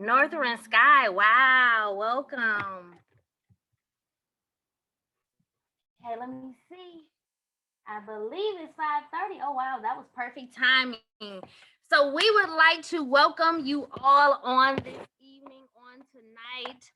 Northern Sky, wow, welcome. Okay, let me see. I believe it's 5:30. Oh, wow, that was perfect timing. So we would like to welcome you all on this evening, on tonight.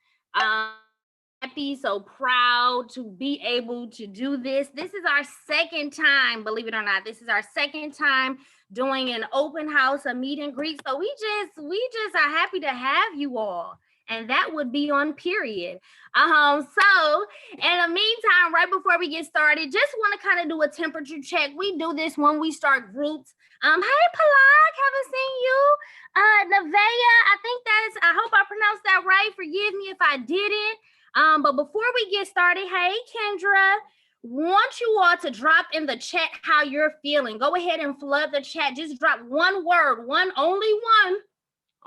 Happy, so proud to be able to do this. This is our second time, believe it or not. This is our second time doing an open house, a meet and greet. So we just are happy to have you all. And that would be on period. So in the meantime, right before we get started, just want to kind of do a temperature check. We do this when we start groups. Hey Palak, haven't seen you. Nevaeh, I think that's, I hope I pronounced that right. Forgive me if I didn't. But before we get started, hey Kendra, want you all to drop in the chat how you're feeling. Go ahead and flood the chat. Just drop one word,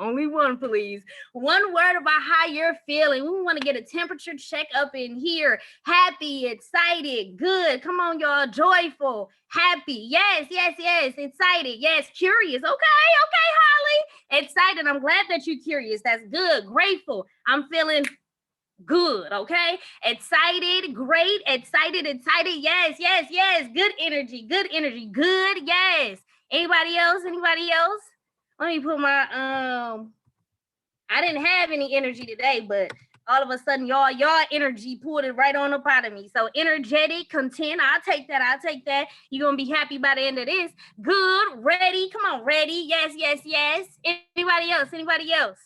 only one, please. One word about how you're feeling. We want to get a temperature check up in here. Happy, excited, good. Come on, y'all. Joyful, happy. Yes. Excited. Yes. Curious. Okay, Holly. Excited. I'm glad that you're curious. That's good. Grateful. I'm feeling good. Okay. Excited. Great. Excited. Yes. Good energy. Good. Yes. Anybody else? Let me put my I didn't have any energy today, but all of a sudden y'all energy pulled it right on up out of me. So energetic, content, I'll take that. You're gonna be happy by the end of this. Good, ready, come on, ready. Yes. Anybody else?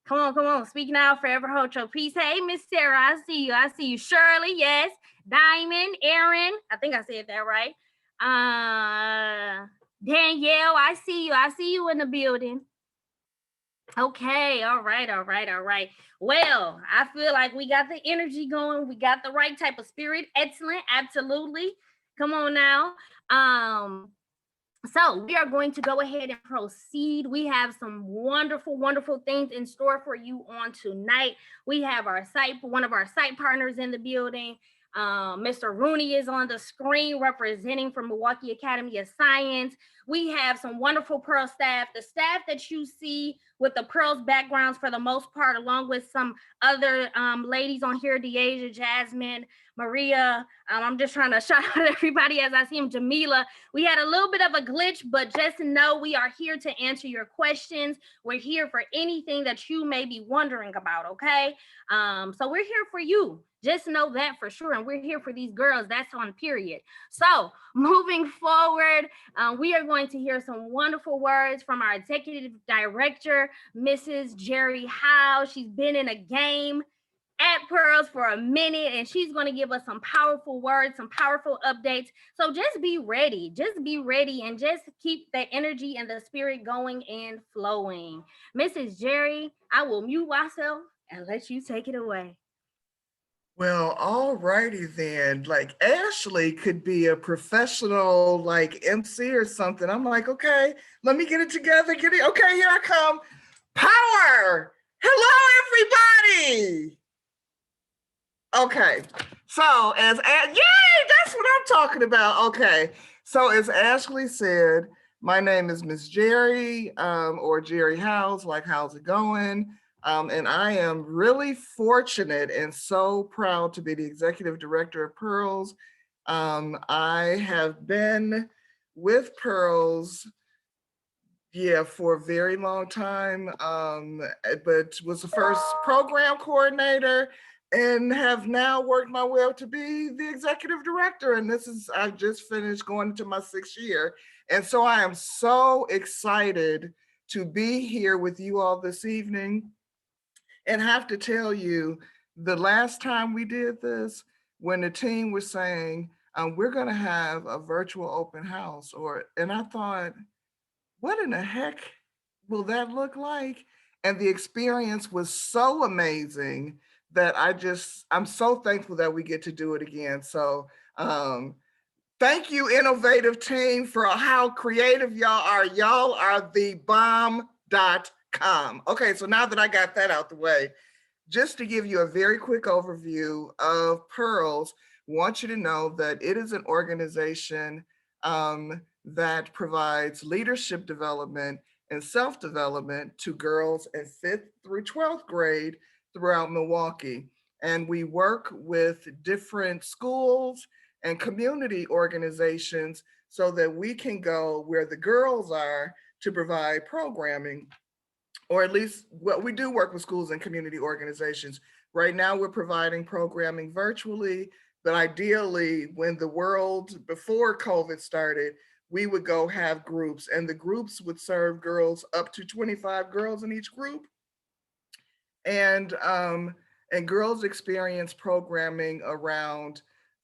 Come on. Speak now, forever hold your peace. Hey, Miss Sarah, I see you. Shirley, yes. Diamond, Aaron, I think I said that right. Danielle, I see you in the building. Okay, all right. Well, I feel like we got the energy going. We got the right type of spirit. Excellent, absolutely. Come on now. So we are going to go ahead and proceed. We have some wonderful things in store for you on tonight. We have one of our site partners in the building. Mr. Rooney is on the screen representing from Milwaukee Academy of Science. We have some wonderful Pearl staff. The staff that you see with the Pearls backgrounds for the most part, along with some other ladies on here, Deasia, Jasmine, Maria. I'm just trying to shout out everybody as I see them. Jamila. We had a little bit of a glitch, but just know we are here to answer your questions. We're here for anything that you may be wondering about, okay? So we're here for you. Just know that for sure. And we're here for these girls. That's on period. So moving forward, we are going to hear some wonderful words from our executive director, Mrs. Jerry Howe. She's been in a game at Pearls for a minute, and she's going to give us some powerful words, some powerful updates. So just be ready, and just keep the energy and the spirit going and flowing. Mrs. Jerry, I will mute myself and let you take it away. Well, all righty then. Like Ashley could be a professional like MC or something. I'm like, okay, let me get it together. Okay, here I come. Power. Hello, everybody. Okay. So yay, that's what I'm talking about. Okay. So as Ashley said, my name is Miss Jerry, or Jerry House, like how's it going? And I am really fortunate and so proud to be the executive director of Pearls. I have been with Pearls, for a very long time, but was the first program coordinator and have now worked my way up to be the executive director. And I've just finished going into my 6th year. And so I am so excited to be here with you all this evening. And have to tell you, the last time we did this, when the team was saying, we're going to have a virtual open house, and I thought, what in the heck will that look like? And the experience was so amazing that I'm so thankful that we get to do it again. So thank you, innovative team, for how creative y'all are. Y'all are the bomb.com. Okay, so now that I got that out the way, just to give you a very quick overview of Pearls, I want you to know that it is an organization that provides leadership development and self-development to girls in 5th through 12th grade throughout Milwaukee. And we work with different schools and community organizations so that we can go where the girls are to provide programming, or at least what we do work with schools and community organizations. Right now, we're providing programming virtually, but ideally, when the world before COVID started, we would go have groups, and the groups would serve girls up to 25 girls in each group, and girls experience programming around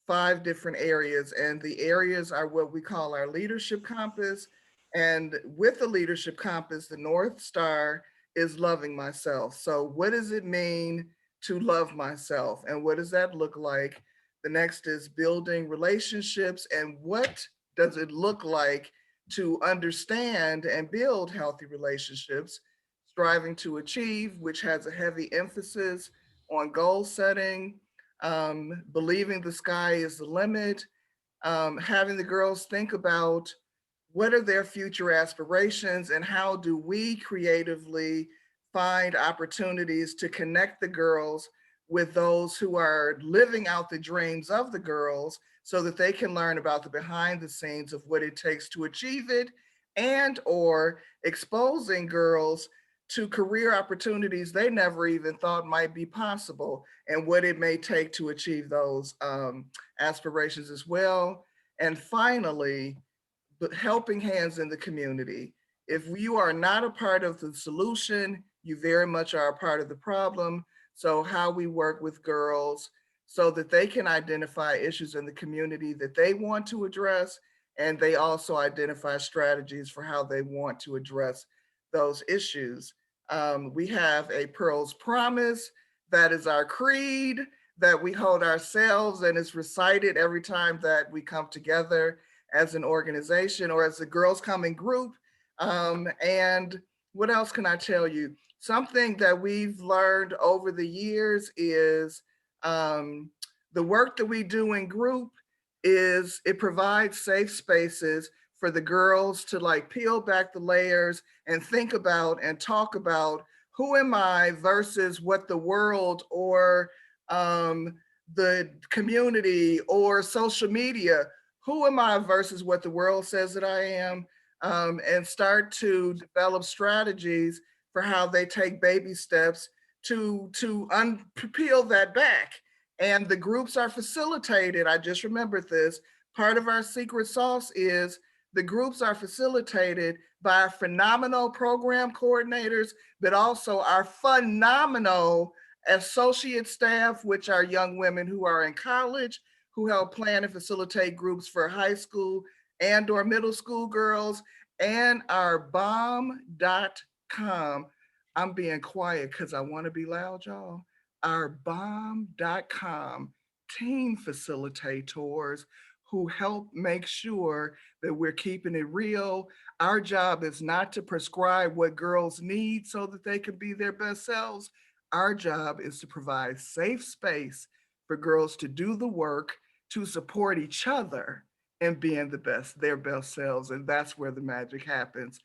5 different areas, and the areas are what we call our leadership compass. And with the leadership compass, the North Star is loving myself. So what does it mean to love myself, and what does that look like? The next is building relationships, and what does it look like to understand and build healthy relationships? Striving to achieve, which has a heavy emphasis on goal setting, believing the sky is the limit, having the girls think about what are their future aspirations and how do we creatively find opportunities to connect the girls with those who are living out the dreams of the girls so that they can learn about the behind the scenes of what it takes to achieve it, and or exposing girls to career opportunities they never even thought might be possible and what it may take to achieve those aspirations as well. And finally, but helping hands in the community. If you are not a part of the solution, you very much are a part of the problem. So, how we work with girls so that they can identify issues in the community that they want to address, and they also identify strategies for how they want to address those issues. We have a Pearls Promise that is our creed that we hold ourselves, and it's recited every time that we come together as an organization or as a girls coming group. And what else can I tell you? Something that we've learned over the years is the work that we do in group is it provides safe spaces for the girls to like peel back the layers and think about and talk about who am I versus what the world or the community or social media, who am I versus what the world says that I am, and start to develop strategies for how they take baby steps to peel that back. And the groups are facilitated. I just remembered this. Part of our secret sauce is the groups are facilitated by our phenomenal program coordinators, but also our phenomenal associate staff, which are young women who are in college, who help plan and facilitate groups for high school and or middle school girls, and our bomb.com. I'm being quiet because I want to be loud, y'all. Our bomb.com team facilitators who help make sure that we're keeping it real. Our job is not to prescribe what girls need so that they can be their best selves. Our job is to provide safe space for girls to do the work, to support each other in being their best selves. And that's where the magic happens.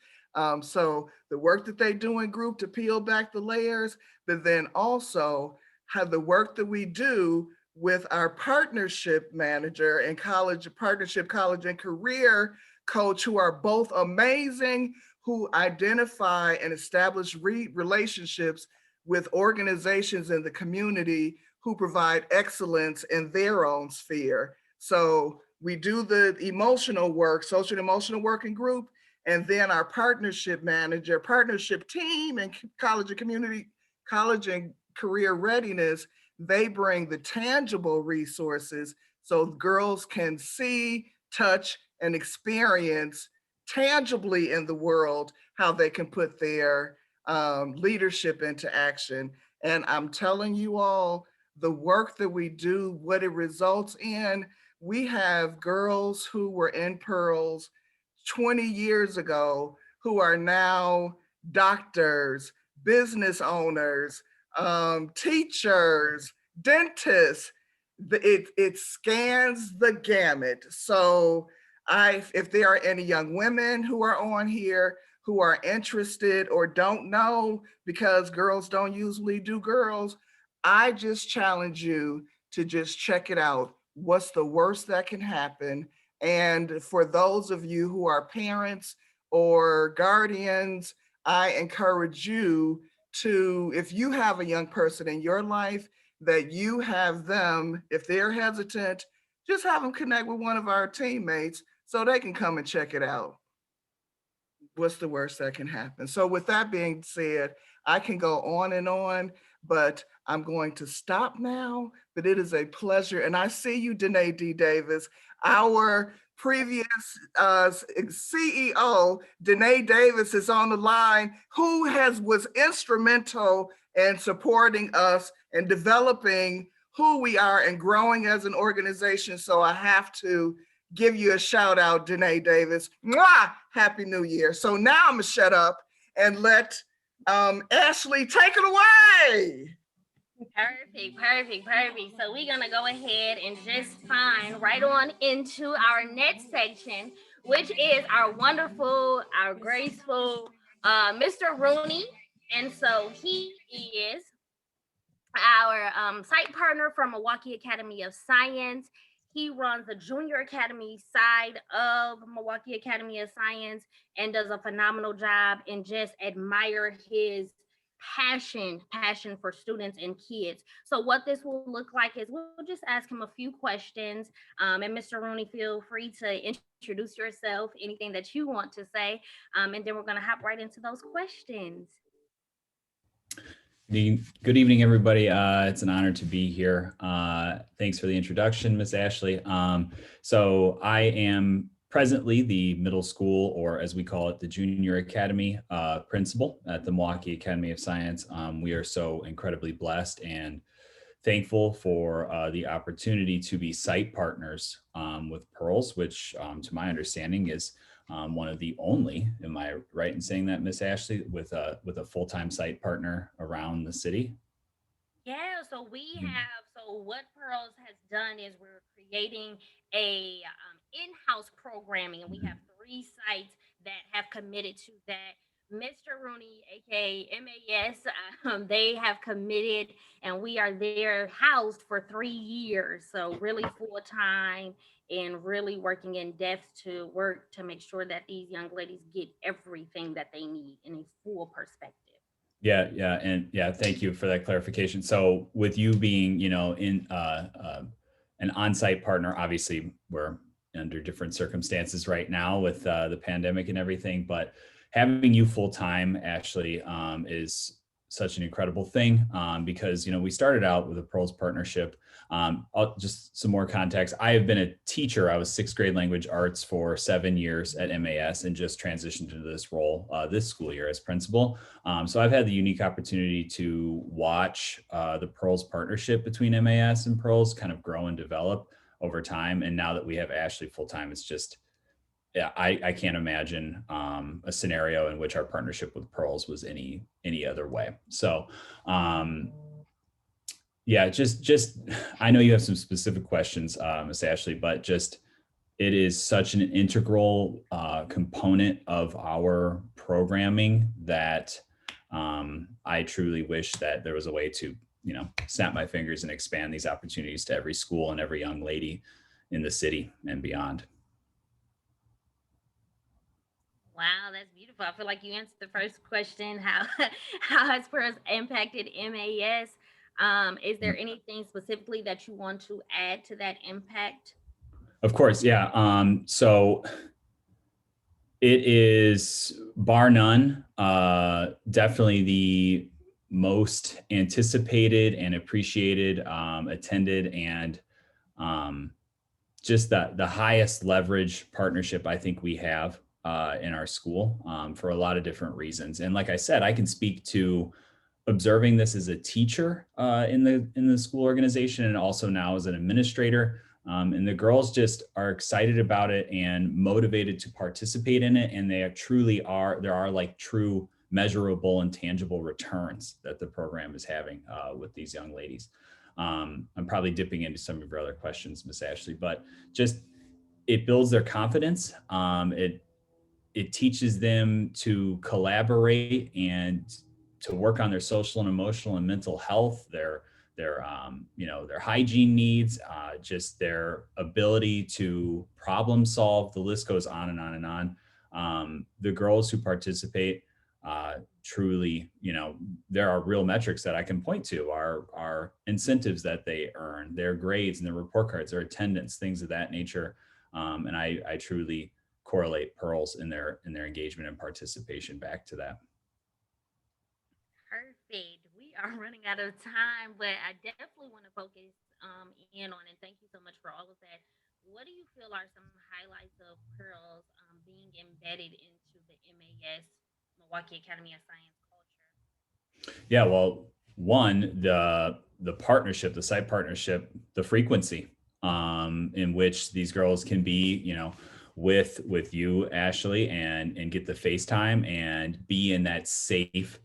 So the work that they do in group to peel back the layers, but then also have the work that we do with our partnership manager and college and career coach, who are both amazing, who identify and establish relationships with organizations in the community who provide excellence in their own sphere. So we do the emotional work, social and emotional working group, and then our partnership manager, partnership team, and college and career readiness, they bring the tangible resources so girls can see, touch, and experience tangibly in the world how they can put their leadership into action. And I'm telling you all, the work that we do, what it results in, we have girls who were in Pearls 20 years ago who are now doctors, business owners, teachers, dentists. It scans the gamut. So if there are any young women who are on here who are interested or don't know, because girls don't usually do girls, I just challenge you to just check it out. What's the worst that can happen? And for those of you who are parents or guardians, I encourage you to, if you have a young person in your life, that you have them, if they're hesitant, just have them connect with one of our teammates so they can come and check it out. What's the worst that can happen? So, with that being said, I can go on, but I'm going to stop now. But it is a pleasure. And I see you, Danae D. Davis, our previous CEO, Danae Davis, is on the line, who was instrumental in supporting us and developing who we are and growing as an organization. So I have to give you a shout out, Danae Davis. Mwah! Happy New Year. So now I'm going to shut up and let Ashley take it away. Perfect, perfect, perfect. So we're gonna go ahead and just find right on into our next section, which is our wonderful, our graceful Mr. Rooney. And so he is our site partner from Milwaukee Academy of Science. He runs the Junior Academy side of Milwaukee Academy of Science and does a phenomenal job, and just admire his passion for students and kids. So what this will look like is we'll just ask him a few questions. And Mr. Rooney, feel free to introduce yourself, anything that you want to say, and then we're going to hop right into those questions. Good evening, everybody. It's an honor to be here. Thanks for the introduction, Miss Ashley. So I am presently the middle school, or as we call it, the Junior Academy principal at the Milwaukee Academy of Science. We are so incredibly blessed and thankful for the opportunity to be site partners with PEARLS, which to my understanding is one of the only, am I right in saying that, Miss Ashley, with a full-time site partner around the city? Yeah, so what Pearls has done is we're creating a in-house programming, and we have three sites that have committed to that. Mr. Rooney, aka MAS, they have committed, and we are there housed for 3 years. So really full time and really working in depth to work to make sure that these young ladies get everything that they need in a full perspective. Yeah, thank you for that clarification. So with you being, in an on-site partner, obviously we're under different circumstances right now with the pandemic and everything, but having you full-time, Ashley, is such an incredible thing because, we started out with a PEARLS partnership. Just some more context. I have been a teacher. I was sixth grade language arts for 7 years at MAS and just transitioned into this role this school year as principal. So I've had the unique opportunity to watch the PEARLS partnership between MAS and PEARLS kind of grow and develop over time. And now that we have Ashley full-time, it's just, yeah, I can't imagine a scenario in which our partnership with PEARLS was any other way. So yeah, just I know you have some specific questions, Ms. Ashley, but just it is such an integral component of our programming that I truly wish that there was a way to, snap my fingers and expand these opportunities to every school and every young lady in the city and beyond. Wow, that's beautiful. I feel like you answered the first question. How how has Pearls impacted MAS? Is there anything specifically that you want to add to that impact? Of course, yeah. So it is bar none, definitely the most anticipated and appreciated, attended, and just the highest leverage partnership I think we have in our school for a lot of different reasons. And like I said, I can speak to observing this as a teacher in the school organization, and also now as an administrator. And the girls just are excited about it and motivated to participate in it. And there are like true measurable and tangible returns that the program is having with these young ladies. I'm probably dipping into some of your other questions, Miss Ashley, but just it builds their confidence. it teaches them to collaborate and to work on their social and emotional and mental health, their hygiene needs, just their ability to problem solve. The list goes on and on and on. The girls who participate, truly, there are real metrics that I can point to, are incentives that they earn, their grades and their report cards, their attendance, things of that nature. And I truly correlate PEARLS in their engagement and participation back to that. Perfect. We are running out of time, but I definitely want to focus in on, and thank you so much for all of that. What do you feel are some highlights of Pearls being embedded into the MAS, Milwaukee Academy of Science culture? Yeah, well, one, the partnership, the site partnership, the frequency in which these girls can be, with you, Ashley, and get the FaceTime and be in that safe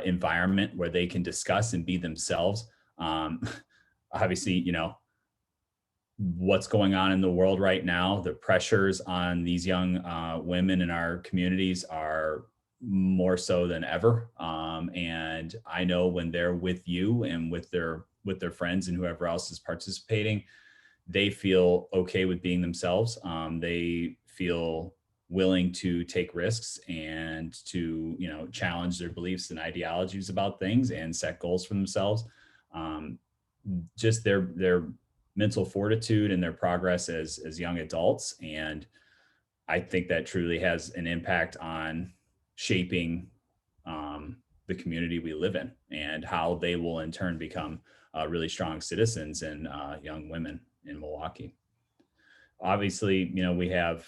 environment where they can discuss and be themselves. Obviously, what's going on in the world right now, the pressures on these young women in our communities are more so than ever. And I know when they're with you and with their friends and whoever else is participating, they feel okay with being themselves. They feel willing to take risks and to challenge their beliefs and ideologies about things and set goals for themselves. Just their mental fortitude and their progress as young adults. And I think that truly has an impact on shaping the community we live in and how they will in turn become really strong citizens and young women in Milwaukee. Obviously, we have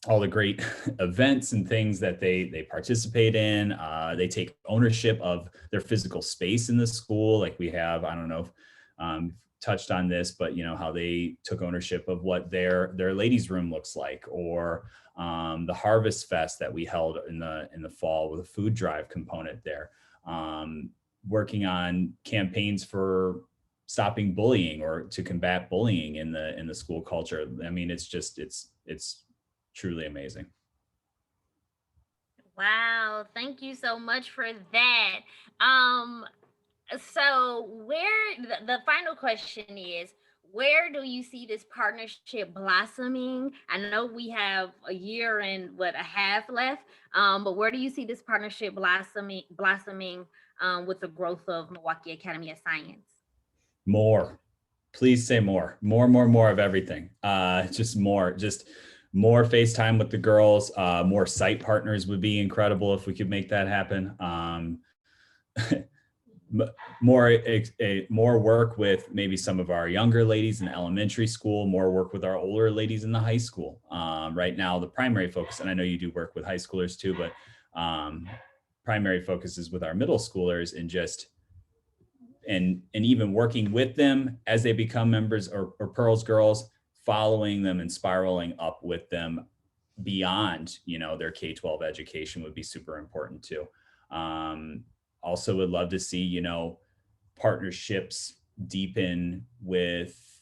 all the great events and things that they participate in. They take ownership of their physical space in the school. Like we have, I don't know if touched on this, but how they took ownership of what their ladies' room looks like, or the Harvest Fest that we held in the fall with a food drive component there. Working on campaigns for stopping bullying or to combat bullying in the school culture. I mean, it's truly amazing. Wow, thank you so much for that. So the final question is, where do you see this partnership blossoming? I know we have a year and a half left, but where do you see this partnership blossoming with the growth of Milwaukee Academy of Science? More, please say more of everything. Just more FaceTime with the girls. More site partners would be incredible if we could make that happen. More work with maybe some of our younger ladies in elementary school, more work with our older ladies in the high school. Right now, the primary focus, and I know you do work with high schoolers too, but primary focus is with our middle schoolers, and even working with them as they become members or PEARLS girls, following them and spiraling up with them beyond, their K-12 education would be super important too. Also would love to see, partnerships deepen with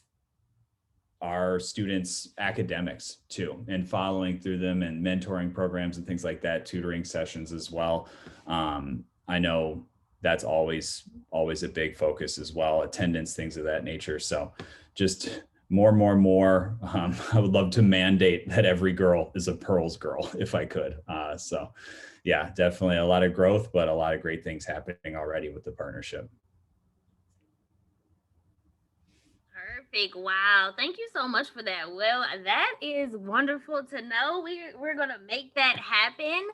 our students' academics too, and following through them and mentoring programs and things like that, tutoring sessions as well. I know that's always a big focus as well, attendance, things of that nature. So just more. I would love to mandate that every girl is a PEARLS girl if I could. So yeah, definitely a lot of growth, but a lot of great things happening already with the partnership. Perfect. Wow. Thank you so much for that. Well, that is wonderful to know. We're going to make that happen.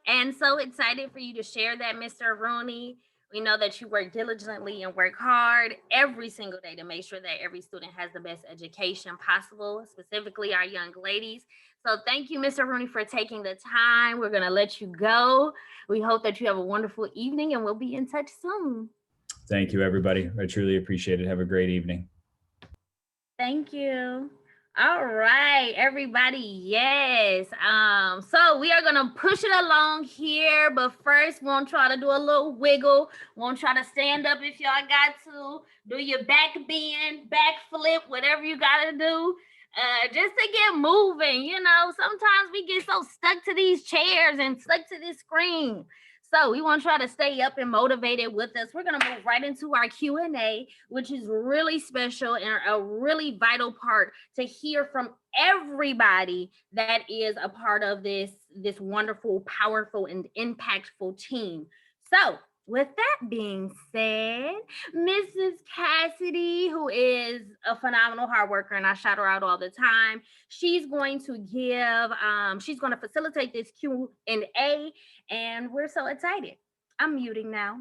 And so excited for you to share that, Mr. Rooney. We know that you work diligently and work hard every single day to make sure that every student has the best education possible, specifically our young ladies. So thank you, Mr. Rooney, for taking the time. We're going to let you go. We hope that you have a wonderful evening, and we'll be in touch soon. Thank you, everybody. I truly appreciate it. Have a great evening. Thank you. All right, everybody. Yes. So we are gonna push it along here, but first we'll try to do a little wiggle. We'll try to stand up if y'all got to. Do your back bend, back flip, whatever you gotta do. just to get moving. You know, sometimes we get so stuck to these chairs and stuck to this screen. So we want to try to stay up and motivated with us. We're going to move right into our Q&A, which is really special and a really vital part to hear from everybody that is a part of this wonderful, powerful, and impactful team. So with that being said, Mrs. Cassidy, who is a phenomenal hard worker, and I shout her out all the time, she's going to she's going to facilitate this Q&A, and we're so excited. I'm muting now.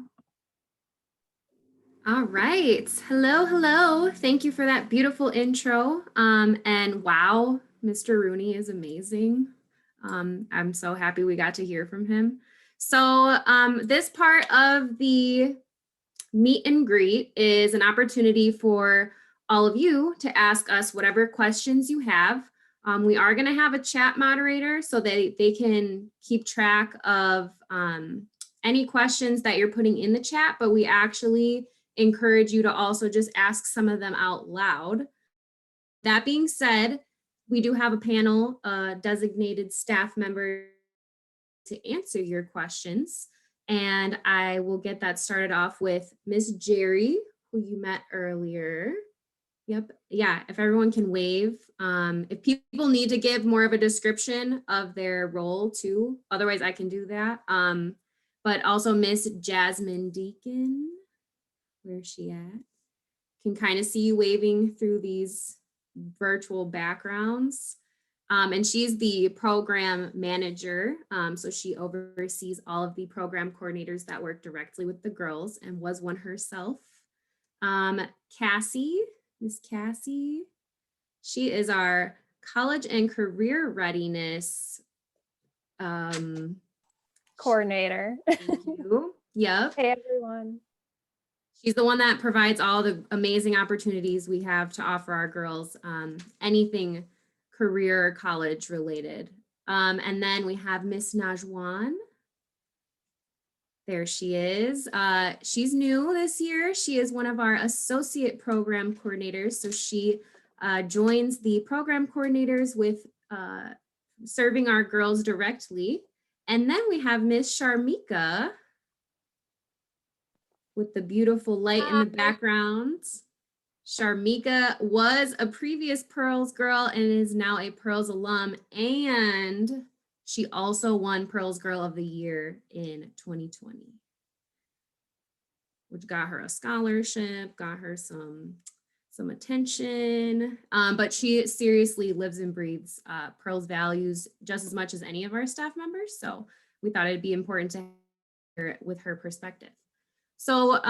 All right. Hello, hello. Thank you for that beautiful intro. And wow, Mr. Rooney is amazing. I'm so happy we got to hear from him. So this part of the meet and greet is an opportunity for all of you to ask us whatever questions you have. We are going to have a chat moderator so that they can keep track of any questions that you're putting in the chat, but we actually encourage you to also just ask some of them out loud. That being said, we do have a panel, designated staff member to answer your questions. And I will get that started off with Miss Jerry, who you met earlier. Yep. Yeah. If everyone can wave, if people need to give more of a description of their role too, otherwise I can do that. But also Miss Jasmine Deacon, where's she at? Can kind of see you waving through these virtual backgrounds. And she's the program manager. So she oversees all of the program coordinators that work directly with the girls and was one herself. Cassie, Miss Cassie, she is our college and career readiness coordinator. Yep. Hey, everyone. She's the one that provides all the amazing opportunities we have to offer our girls, anything career or college related. And then we have Miss Najwan. There she is. She's new this year. She is one of our associate program coordinators. So she joins the program coordinators with serving our girls directly. And then we have Miss Sharmika with the beautiful light in the background. Sharmika was a previous Pearls girl and is now a Pearls alum, and she also won Pearls Girl of the Year in 2020, which got her a scholarship, got her some attention, but she seriously lives and breathes Pearls values just as much as any of our staff members. So we thought it'd be important to hear it with her perspective. So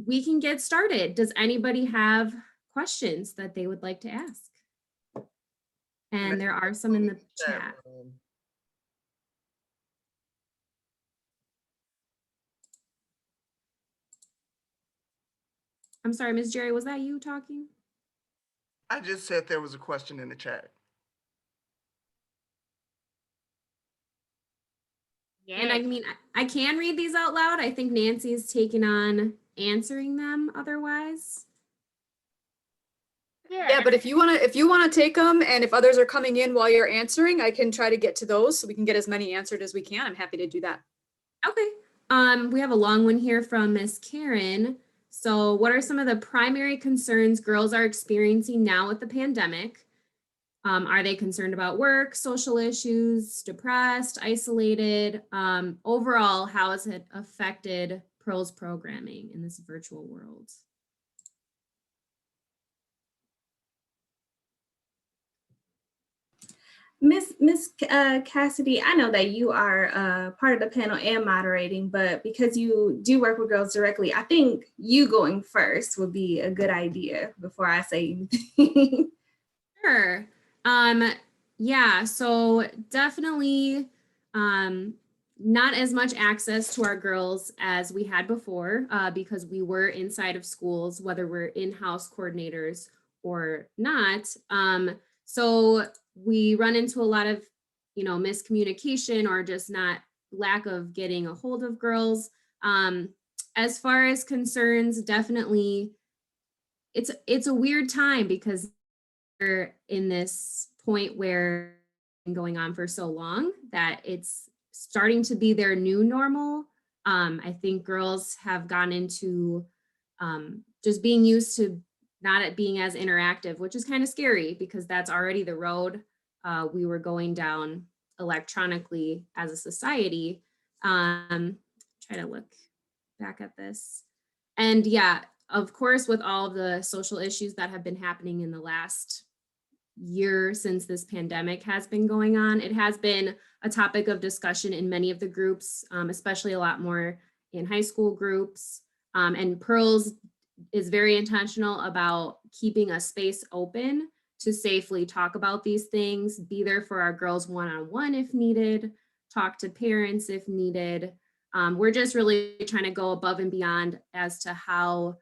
we can get started. Does anybody have questions that they would like to ask? And there are some in the chat. I'm sorry, Ms. Jerry, was that you talking? I just said there was a question in the chat. Yeah. And I mean, I can read these out loud. I think Nancy's taking on answering them otherwise. Yeah, but if you wanna take them, and if others are coming in while you're answering, I can try to get to those so we can get as many answered as we can. I'm happy to do that. Okay. We have a long one here from Miss Karen. So what are some of the primary concerns girls are experiencing now with the pandemic? Are they concerned about work, social issues, depressed, isolated? Overall, how has it affected Pearls programming in this virtual world? Miss Cassidy, I know that you are part of the panel and moderating, but because you do work with girls directly, I think you going first would be a good idea before I say anything. Sure. Yeah, so definitely not as much access to our girls as we had before because we were inside of schools, whether we're in-house coordinators or not. So we run into a lot of, miscommunication or just not lack of getting a hold of girls. As far as concerns, definitely it's a weird time because in this point where it's been going on for so long that it's starting to be their new normal. I think girls have gone into just being used to not being as interactive, which is kind of scary because that's already the road we were going down electronically as a society. Try to look back at this. And yeah, of course, with all of the social issues that have been happening in the last year since this pandemic has been going on, it has been a topic of discussion in many of the groups, especially a lot more in high school groups. And PEARLS is very intentional about keeping a space open to safely talk about these things, be there for our girls one-on-one if needed, talk to parents if needed. We're just really trying to go above and beyond as to how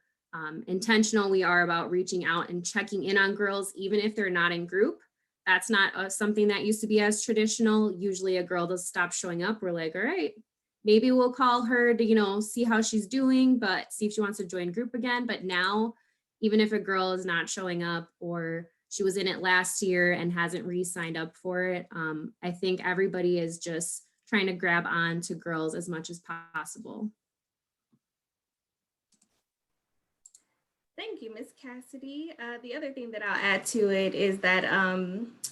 intentional we are about reaching out and checking in on girls, even if they're not in group. That's not something that used to be as traditional. Usually a girl does stop showing up. We're like, all right, maybe we'll call her to, see how she's doing, but see if she wants to join group again. But now, even if a girl is not showing up or she was in it last year and hasn't re-signed up for it, I think everybody is just trying to grab on to girls as much as possible. Thank you, Ms. Cassidy. The other thing that I'll add to it is that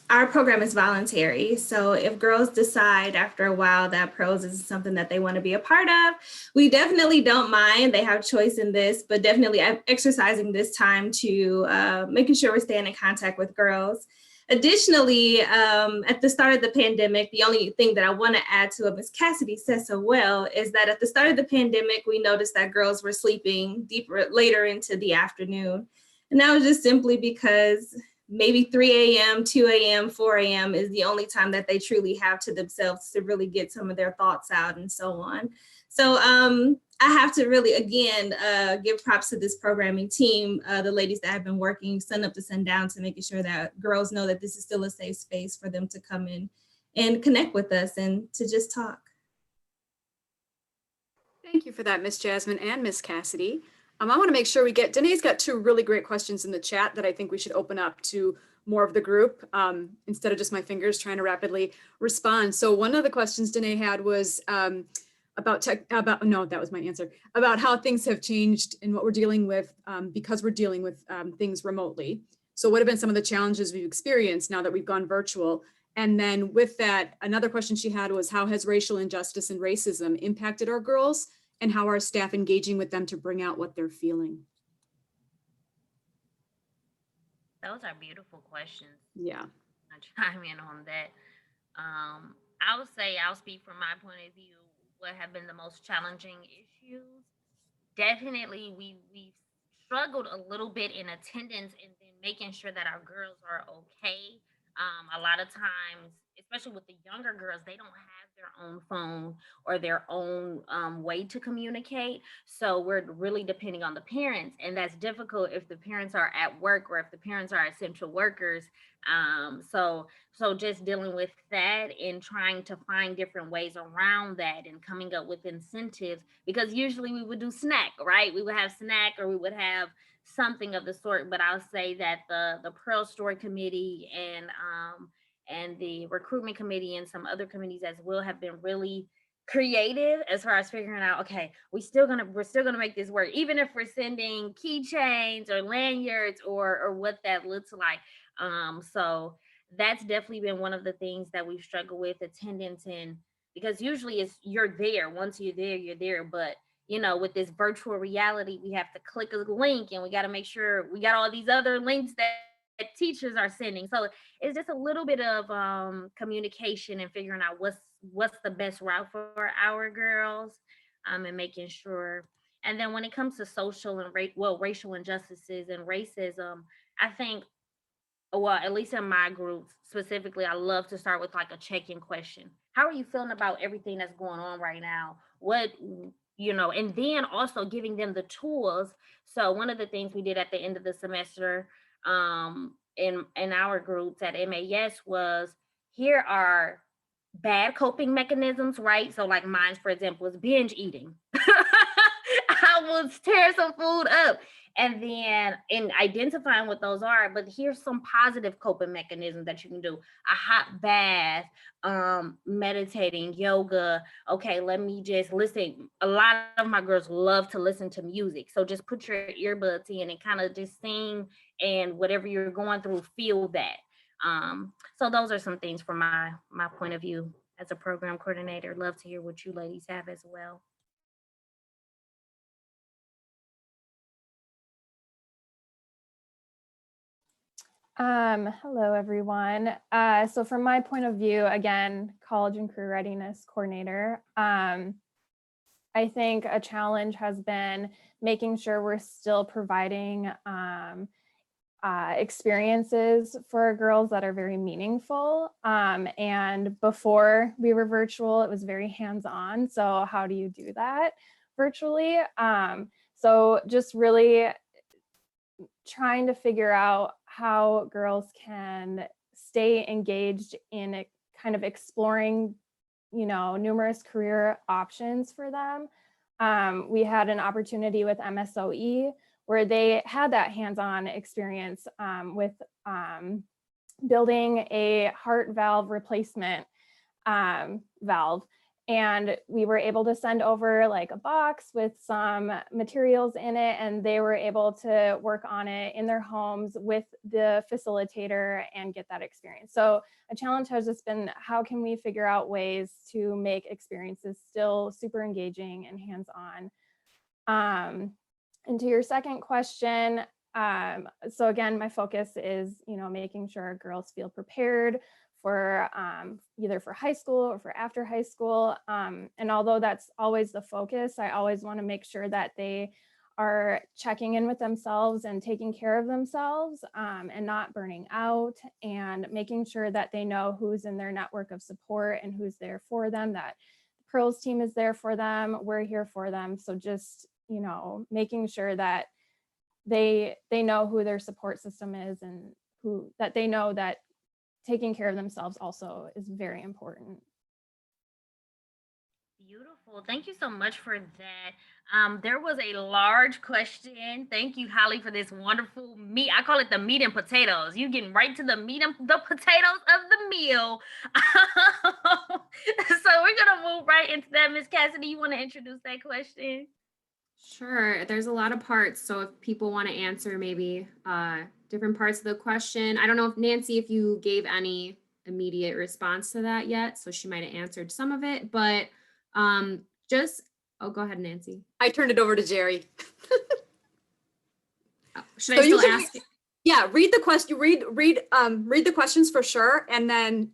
our program is voluntary. So if girls decide after a while that PEARLS is something that they want to be a part of, we definitely don't mind. They have choice in this, but definitely exercising this time to making sure we're staying in contact with girls. Additionally, at the start of the pandemic, the only thing that I want to add to what Ms. Cassidy said so well is that at the start of the pandemic, we noticed that girls were sleeping later into the afternoon. And that was just simply because maybe 3 a.m., 2 a.m., 4 a.m. is the only time that they truly have to themselves to really get some of their thoughts out and so on. So I have to really, again, give props to this programming team, the ladies that have been working sun up to sundown to making sure that girls know that this is still a safe space for them to come in and connect with us and to just talk. Thank you for that, Miss Jasmine and Miss Cassidy. I want to make sure Danae's got two really great questions in the chat that I think we should open up to more of the group instead of just my fingers trying to rapidly respond. So one of the questions Danae had was about how things have changed and what we're dealing with because we're dealing with things remotely. So what have been some of the challenges we've experienced now that we've gone virtual? And then with that, another question she had was, how has racial injustice and racism impacted our girls, and how are staff engaging with them to bring out what they're feeling? Those are beautiful questions. Yeah. I'll chime in on that. I would say I'll speak from my point of view. What have been the most challenging issues? Definitely, we've struggled a little bit in attendance and then making sure that our girls are okay. A lot of times, especially with the younger girls, they don't have their own phone or their own way to communicate. So we're really depending on the parents, and that's difficult if the parents are at work or if the parents are essential workers. So just dealing with that and trying to find different ways around that and coming up with incentives, because usually we would do snack, right? We would have snack or we would have something of the sort. But I'll say that the Pearl Story Committee and the recruitment committee and some other committees as well have been really creative as far as figuring out, okay, we're still gonna make this work, even if we're sending keychains or lanyards or what that looks like. So that's definitely been one of the things that we've struggled with, attendance, and because usually it's you're there. Once you're there. But with this virtual reality, we have to click a link and we got to make sure we got all these other links that teachers are sending. So it's just a little bit of communication and figuring out what's the best route for our girls, and making sure. And then when it comes to social and racial injustices and racism, I think, well, at least in my group specifically, I love to start with like a check-in question. How are you feeling about everything that's going on right now? And then also giving them the tools. So one of the things we did at the end of the semester in our groups at MAS was, here are bad coping mechanisms, right? So like mine, for example, was binge eating. I would tear some food up. and then in identifying what those are, but here's some positive coping mechanisms that you can do: a hot bath, meditating, yoga. Okay, let me just listen. A lot of my girls love to listen to music, so just put your earbuds in and kind of just sing, and whatever you're going through, feel that. So those are some things from my point of view as a program coordinator. Love to hear what you ladies have as well. Hello, everyone. So from my point of view, again, college and career readiness coordinator, I think a challenge has been making sure we're still providing experiences for girls that are very meaningful. And before we were virtual, it was very hands-on. So how do you do that virtually? So just really trying to figure out how girls can stay engaged in kind of exploring, numerous career options for them. We had an opportunity with MSOE where they had that hands-on experience with building a heart valve replacement valve. And we were able to send over like a box with some materials in it, and they were able to work on it in their homes with the facilitator and get that experience. So a challenge has just been, how can we figure out ways to make experiences still super engaging and hands-on? And to your second question, so again, my focus is, making sure girls feel prepared for either for high school or for after high school. And although that's always the focus, I always want to make sure that they are checking in with themselves and taking care of themselves and not burning out, and making sure that they know who's in their network of support and who's there for them, that the Pearls team is there for them, we're here for them. So just, making sure that they know who their support system is, and that they know that taking care of themselves also is very important. Beautiful. Thank you so much for that. There was a large question. Thank you, Holly, for this wonderful meat. I call it the meat and potatoes. You getting right to the meat and the potatoes of the meal. So we're gonna move right into that. Miss Cassidy, you want to introduce that question? Sure. There's a lot of parts. So if people want to answer maybe different parts of the question, I don't know if Nancy, if you gave any immediate response to that yet. So she might have answered some of it, but go ahead, Nancy. I turned it over to Jerry. Should So I you still can ask? Yeah, read the question. Read the questions for sure, and then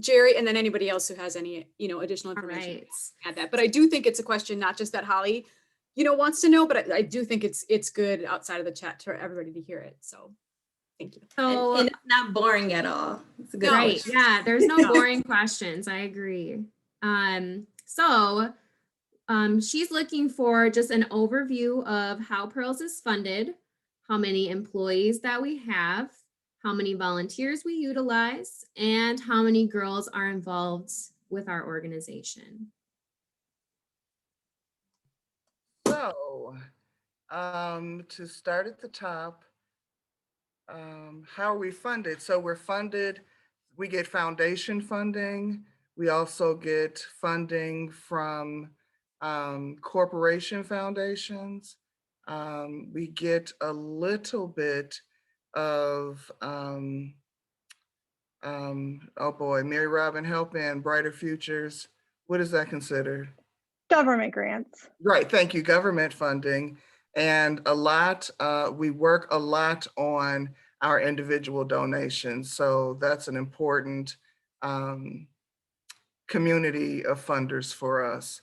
Jerry, and then anybody else who has any additional information. Right. Add that. But I do think it's a question not just that Holly wants to know, but I do think it's good outside of the chat for everybody to hear it. So thank you. So And it's not boring at all. It's a good right. question. Yeah, there's no boring questions. I agree. So she's looking for just an overview of how Pearls is funded, how many employees that we have, how many volunteers we utilize, and how many girls are involved with our organization. So, to start at the top, how are we funded? So we're funded, we get foundation funding. We also get funding from corporation foundations. We get a little bit of, oh boy, Mary Robin Help and Brighter Futures. What is that considered? Government grants. Right, thank you, government funding. And we work a lot on our individual donations. So that's an important community of funders for us.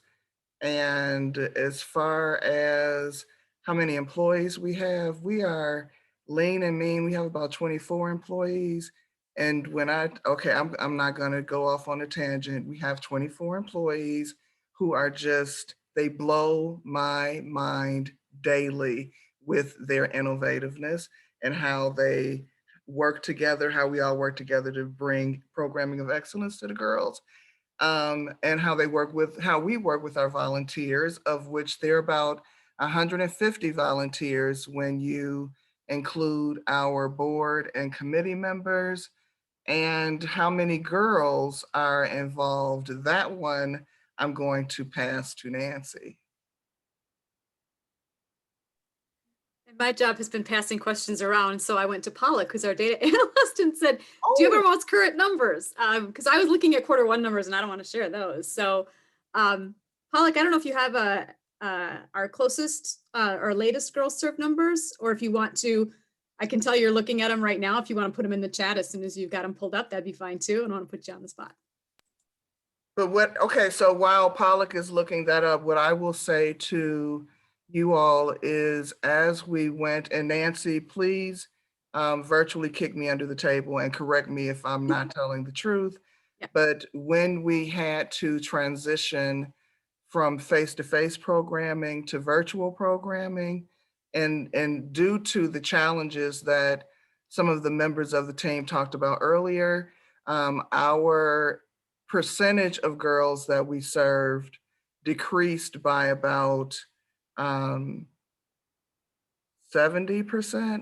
And as far as how many employees we are lean and mean. We have about 24 employees. And I'm not gonna go off on a tangent. We have 24 employees who are they blow my mind daily with their innovativeness and how they work together, how we all work together to bring programming of excellence to the girls. And how we work with our volunteers, of which there are about 150 volunteers when you include our board and committee members. And how many girls are involved? That one I'm going to pass to Nancy. And my job has been passing questions around. So I went to Pollock, who's our data analyst, and said, do you have our most current numbers? Because I was looking at Q1 numbers and I don't want to share those. So Pollock, I don't know if you have our closest or latest girls serve numbers, or if you want to, I can tell you're looking at them right now. If you want to put them in the chat as soon as you've got them pulled up, that'd be fine too. I don't want to put you on the spot. But okay, so while Pollock is looking that up, what I will say to you all is, as we went, and Nancy, please virtually kick me under the table and correct me if I'm not telling the truth. Yeah. But when we had to transition from face-to-face programming to virtual programming, and due to the challenges that some of the members of the team talked about earlier, our percentage of girls that we served decreased by about 70%.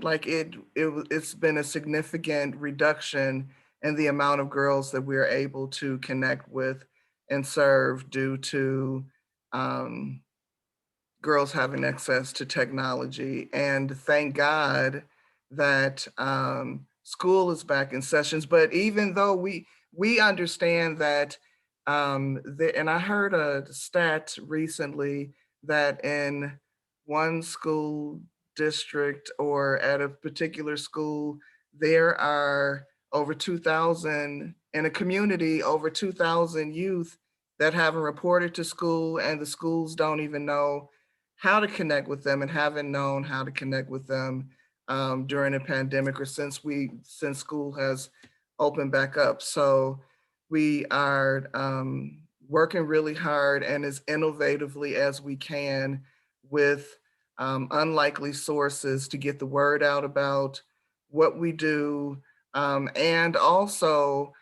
Like it's been a significant reduction in the amount of girls that we're able to connect with and serve due to girls having access to technology. And thank God that school is back in sessions. But even though we understand that, and I heard a stat recently that in one school district or at a particular school, there are over 2,000 in a community, over 2,000 youth that haven't reported to school, and the schools don't even know how to connect with them and haven't known how to connect with them during the pandemic or since school has opened back up. So we are working really hard and as innovatively as we can with unlikely sources to get the word out about what we do, and also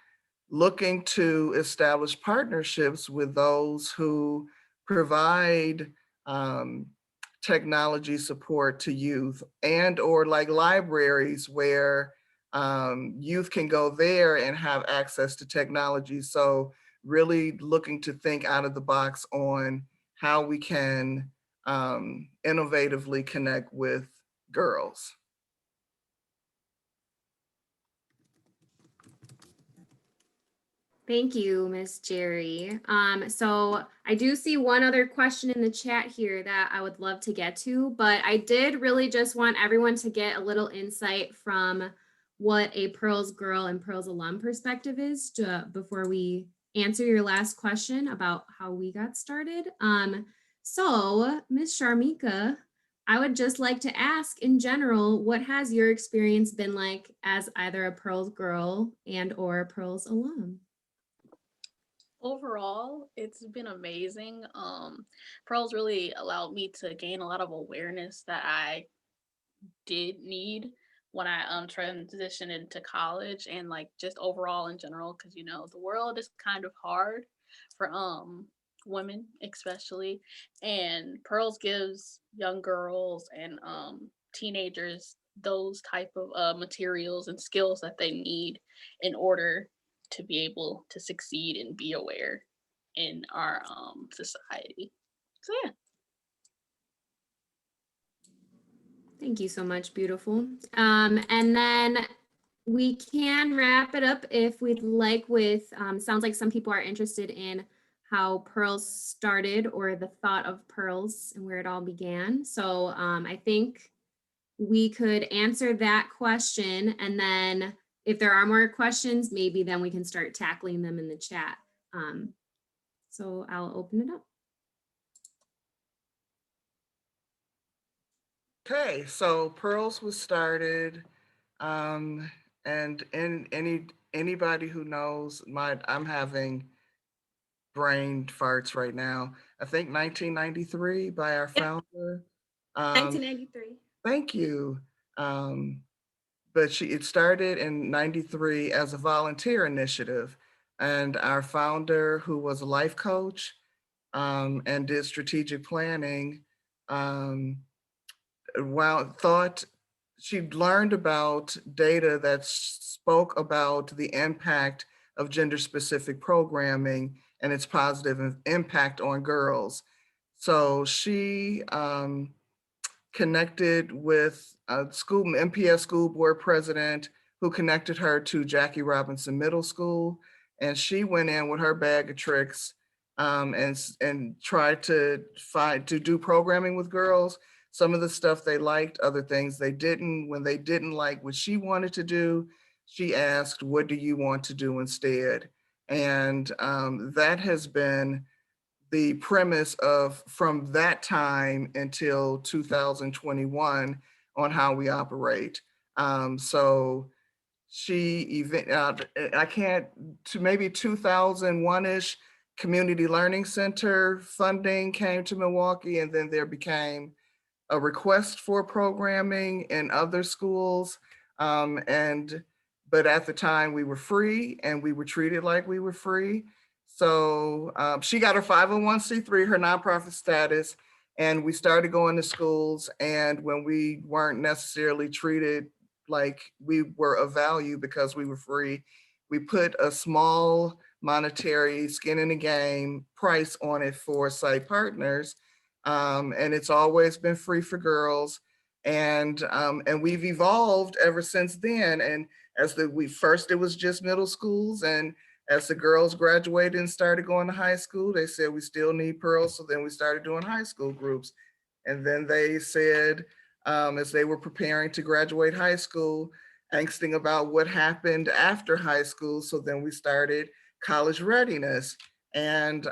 looking to establish partnerships with those who provide technology support to youth, and or like libraries where youth can go there and have access to technology. So really looking to think out of the box on how we can innovatively connect with girls. Thank you, Miss Jerry. So I do see one other question in the chat here that I would love to get to, but I did really just want everyone to get a little insight from what a Pearls Girl and Pearls Alum perspective is before we answer your last question about how we got started. So Miss Sharmika, I would just like to ask in general, what has your experience been like as either a Pearls Girl and or a Pearls Alum? Overall, it's been amazing. Pearls really allowed me to gain a lot of awareness that I did need when I transitioned into college, and like just overall in general, because you know the world is kind of hard for women especially, and Pearls gives young girls and teenagers those type of materials and skills that they need in order to be able to succeed and be aware in our society. So yeah. Thank you so much, beautiful. And then we can wrap it up if we'd like with, sounds like some people are interested in how Pearls started or the thought of Pearls and where it all began. So I think we could answer that question, and then if there are more questions, maybe then we can start tackling them in the chat. So I'll open it up. Okay, so Pearls was started, and anybody who knows, I'm having brain farts right now. I think 1993 by our founder. 1993. Thank you. But it started in 93 as a volunteer initiative, and our founder, who was a life coach and did strategic planning, thought she learned about data that spoke about the impact of gender-specific programming and its positive impact on girls. So she connected with a school MPS school board president who connected her to Jackie Robinson Middle School, and she went in with her bag of tricks and tried to do programming with girls. Some of the stuff they liked, other things they didn't. When they didn't like what she wanted to do, she asked, "What do you want to do instead?" And that has been the premise of from that time until 2021 on how we operate. So I can't, to maybe 2001-ish, Community Learning Center funding came to Milwaukee, and then there became a request for programming in other schools. But at the time we were free and we were treated like we were free. So she got her 501c3, her nonprofit status, and we started going to schools. And when we weren't necessarily treated like we were of value because we were free, we put a small monetary skin in the game price on it for site partners. And it's always been free for girls. And we've evolved ever since then. And first it was just middle schools, and as the girls graduated and started going to high school, they said we still need Pearls. So then we started doing high school groups. And then they said, as they were preparing to graduate high school, angsting about what happened after high school. So then we started college readiness. And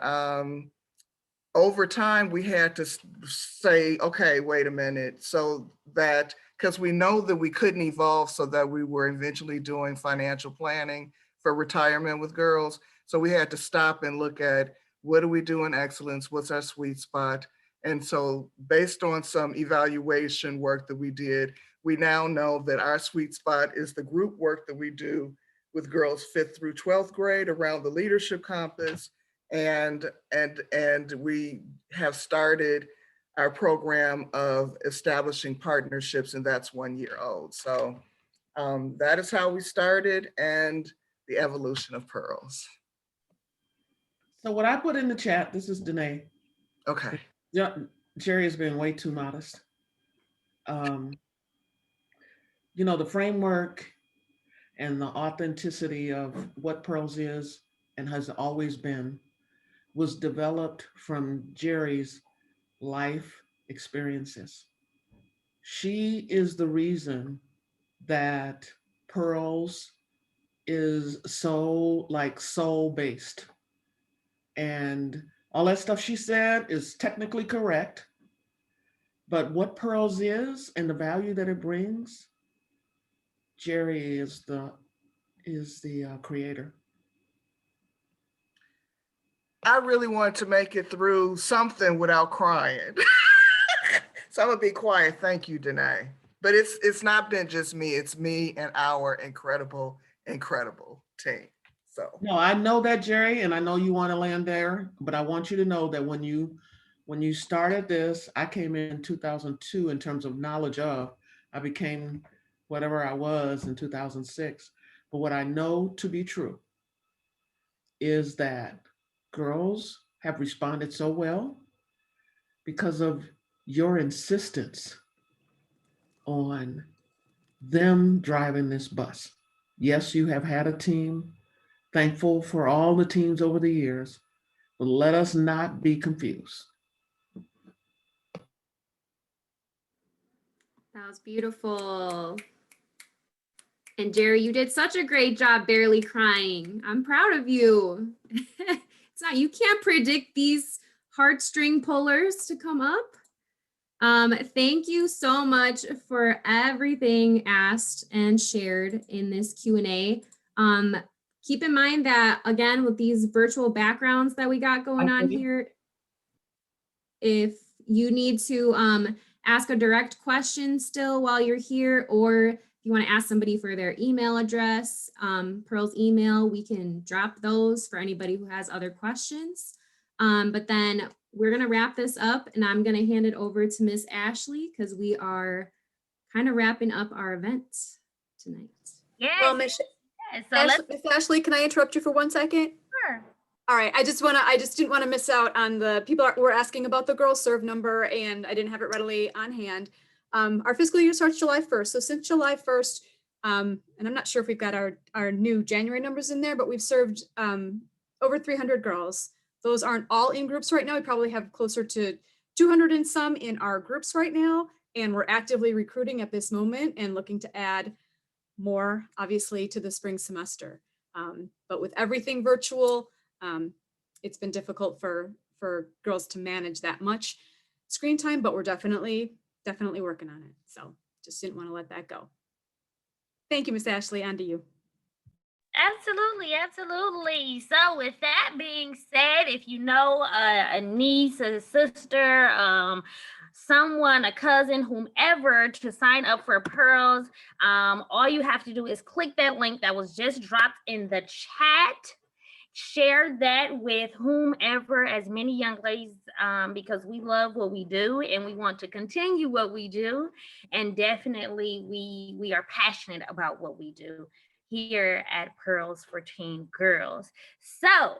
over time, we had to say, okay, wait a minute. So that, because we know that we couldn't evolve, so that we were eventually doing financial planning for retirement with girls. So we had to stop and look at, what do we do in excellence? What's our sweet spot? And so based on some evaluation work that we did, we now know that our sweet spot is the group work that we do with girls 5th through 12th grade around the leadership compass. And we have started our program of establishing partnerships, and that's 1 year old. So that is how we started, and the evolution of Pearls. So what I put in the chat, this is Danae. Okay. Yeah, Jerry has been way too modest. The framework and the authenticity of what Pearls is and has always been was developed from Jerry's life experiences. She is the reason that Pearls is so soul-based. And all that stuff she said is technically correct. But what Pearls is and the value that it brings, Jerry is the creator. I really wanted to make it through something without crying. So I'm gonna be quiet. Thank you, Danae. But it's not been just me, it's me and our incredible, incredible team. So No, I know that, Jerry, and I know you want to land there, but I want you to know that when you started this, I came in 2002 in terms of knowledge of, I became whatever I was in 2006. But what I know to be true is that girls have responded so well because of your insistence on them driving this bus. Yes, you have had a team. Thankful for all the teams over the years, but let us not be confused. That was beautiful. And Jerry, you did such a great job barely crying. I'm proud of you. You can't predict these heartstring pullers to come up. Thank you so much for everything asked and shared in this Q&A. Keep in mind that, again, with these virtual backgrounds that we got going on here, if you need to ask a direct question still while you're here, or if you want to ask somebody for their email address, Pearl's email, we can drop those for anybody who has other questions. But then we're going to wrap this up, and I'm going to hand it over to Miss Ashley because we are kind of wrapping up our events tonight. Yes. Well, Miss yes. So let's Miss Ashley, can I interrupt you for 1 second? sure. All right, I just didn't want to miss out on the people were asking about the girls serve number, and I didn't have it readily on hand. Our fiscal year starts July 1st. So since July 1st, and I'm not sure if we've got our new January numbers in there, but we've served over 300 girls. Those aren't all in groups right now. We probably have closer to 200 and some in our groups right now. And we're actively recruiting at this moment and looking to add more, obviously, to the spring semester. But with everything virtual, it's been difficult for girls to manage that much screen time, but we're definitely working on it. So just didn't want to let that go. Thank you, Miss Ashley. On to you. Absolutely, absolutely. So with that being said, if you know a niece, a sister, someone, a cousin, whomever, to sign up for Pearls, all you have to do is click that link that was just dropped in the chat. Share that with whomever, as many young ladies, because we love what we do and we want to continue what we do. And definitely we are passionate about what we do here at Pearls for Teen Girls. So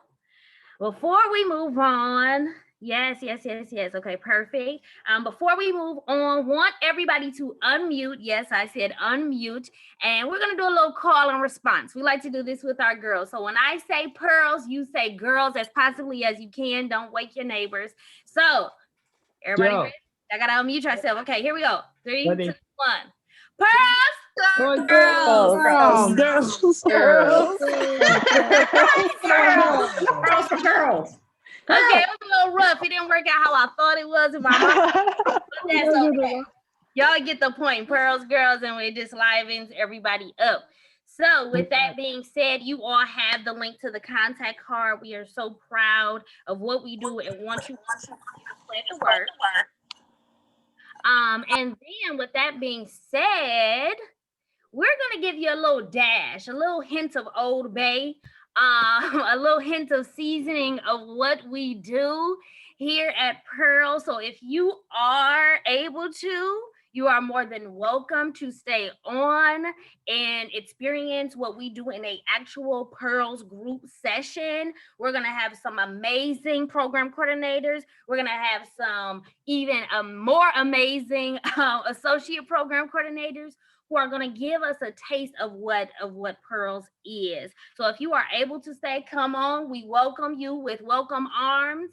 before we move on, yes. Okay, perfect. Before we move on, want everybody to unmute. Yes, I said unmute. And we're going to do a little call and response. We like to do this with our girls. So when I say Pearls, you say girls as possibly as you can. Don't wake your neighbors. So everybody ready? I got to unmute yourself. Okay, here we go. 3, 2, 1. Pearls! Girls. Girls. Girls. Girls. Okay, it was a little rough. It didn't work out how I thought it was in my mind. But that's okay. Y'all get the point. Pearls, girls, and it just livens everybody up. So with that being said, you all have the link to the contact card. We are so proud of what we do and want you to spread the word. And then with that being said, we're going to give you a little dash, a little hint of Old Bay, a little hint of seasoning of what we do here at Pearl. So if you are able to, you are more than welcome to stay on and experience what we do in an actual Pearls group session. We're going to have some amazing program coordinators. We're going to have some even more amazing associate program coordinators who are going to give us a taste of what Pearls is. So if you are able to stay, come on. We welcome you with welcome arms.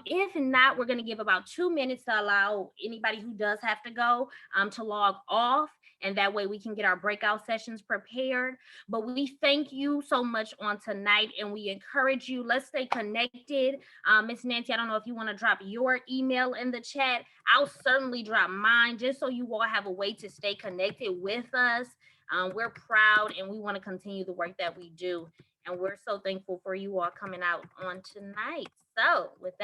If not, we're going to give about 2 minutes to allow anybody who does have to go to log off. And that way we can get our breakout sessions prepared. But we thank you so much on tonight, and we encourage you, let's stay connected. Miss Nancy, I don't know if you want to drop your email in the chat. I'll certainly drop mine just so you all have a way to stay connected with us. We're proud and we want to continue the work that we do. And we're so thankful for you all coming out on tonight. So with that,